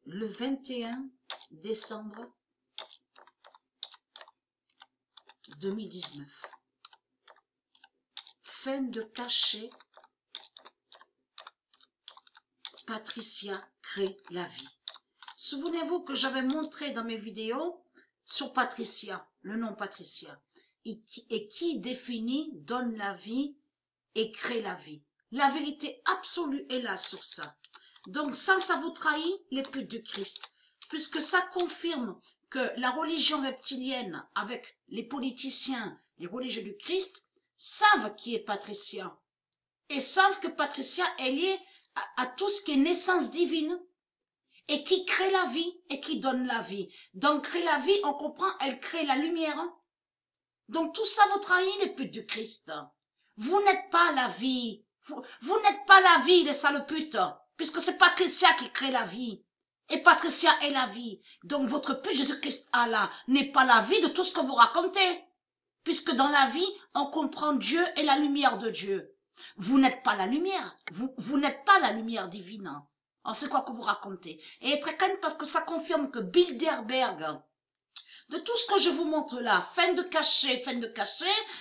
le 21 décembre 2019. Fin de cachet, Patricia crée la vie. Souvenez-vous que j'avais montré dans mes vidéos sur Patricia, le nom Patricia, et qui définit, donne la vie et crée la vie. La vérité absolue est là sur ça. Donc ça vous trahit les putes du Christ, puisque ça confirme que la religion reptilienne avec les politiciens, les religieux du Christ, savent qui est Patricia, et savent que Patricia est liée à tout ce qui est naissance divine, et qui crée la vie, et qui donne la vie. Donc crée la vie, on comprend, elle crée la lumière. Donc tout ça vous trahit les putes du Christ. Vous n'êtes pas la vie, vous n'êtes pas la vie, les sales putes, puisque c'est Patricia qui crée la vie. Et Patricia est la vie. Donc votre pute Jésus-Christ Allah n'est pas la vie de tout ce que vous racontez. Puisque dans la vie, on comprend Dieu et la lumière de Dieu. Vous n'êtes pas la lumière. Vous n'êtes pas la lumière divine. Alors c'est quoi que vous racontez? Et très calme parce que ça confirme que Bilderberg, de tout ce que je vous montre là, fin de cachet,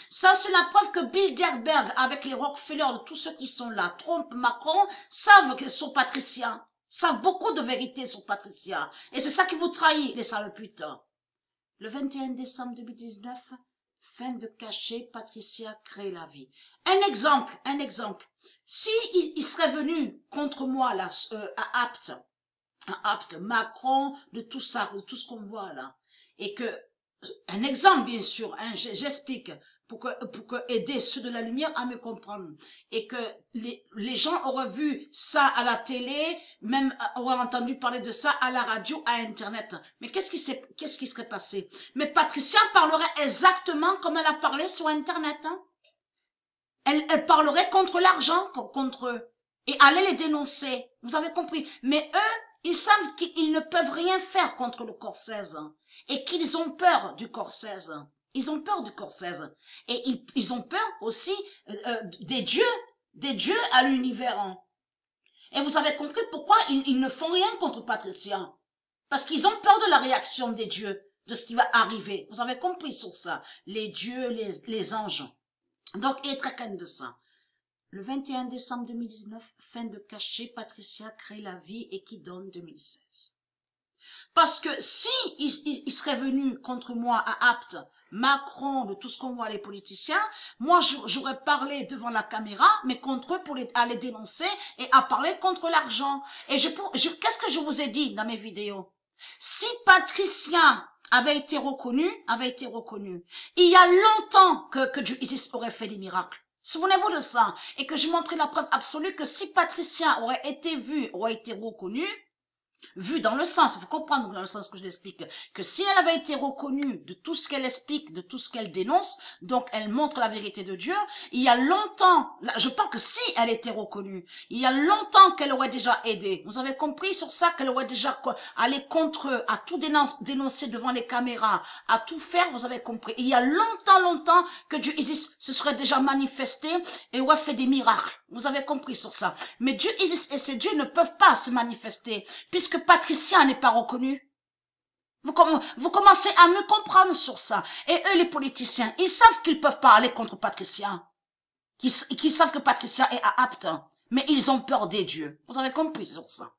ça c'est la preuve que Bilderberg, avec les Rockefeller, de tous ceux qui sont là, Trump, Macron, savent qu'ils sont patriciens, savent beaucoup de vérités sur Patricia. Et c'est ça qui vous trahit, les sales putes. Le 21 décembre 2019, fin de cachet, Patricia crée la vie. Un exemple. Si il serait venu contre moi là, à Apt, Macron, de tout ça, de tout ce qu'on voit là, et que, un exemple bien sûr, hein, j'explique, pour que aider ceux de la lumière à me comprendre, et que les gens auraient vu ça à la télé, même auraient entendu parler de ça à la radio, à internet. Mais qu'est-ce qui serait passé? Mais Patricia parlerait exactement comme elle a parlé sur internet, hein. Elle parlerait contre l'argent, contre eux, et allait les dénoncer. Vous avez compris? Mais eux, ils savent qu'ils ne peuvent rien faire contre le corps 16, et qu'ils ont peur du corps 16. Ils ont peur du corps 16. Et ils ont peur aussi des dieux à l'univers. Et vous avez compris pourquoi ils ne font rien contre Patricia. Parce qu'ils ont peur de la réaction des dieux, de ce qui va arriver. Vous avez compris sur ça. Les dieux, les anges. Donc, et très calme de ça. Le 21 décembre 2019, fin de cachet, Patricia crée la vie et qui donne 2016. Parce que si il serait venu contre moi à Apt, Macron, de tout ce qu'on voit les politiciens, moi j'aurais parlé devant la caméra, mais contre eux pour à les dénoncer et à parler contre l'argent. Et qu'est-ce que je vous ai dit dans mes vidéos? Si Patricia avait été reconnu, il y a longtemps que Dieu Isis aurait fait des miracles. Souvenez-vous de ça. Et que je montrais la preuve absolue que si Patricia aurait été vue, aurait été reconnue, vue dans le sens, vous comprenez dans le sens que je l'explique, que si elle avait été reconnue de tout ce qu'elle explique, de tout ce qu'elle dénonce, donc elle montre la vérité de Dieu, il y a longtemps, là, je parle que si elle était reconnue, il y a longtemps qu'elle aurait déjà aidé. Vous avez compris sur ça, qu'elle aurait déjà allé contre eux, à tout dénoncer devant les caméras, à tout faire, vous avez compris. Il y a longtemps que Dieu Isis se serait déjà manifesté et aurait fait des miracles. Vous avez compris sur ça. Mais Dieu Isis et ses dieux ne peuvent pas se manifester, puisque Patricia n'est pas reconnue. Vous commencez à me comprendre sur ça. Et eux, les politiciens, ils savent qu'ils peuvent pas aller contre Patricia. Qu'ils savent que Patricia est apte. Mais ils ont peur des dieux. Vous avez compris sur ça.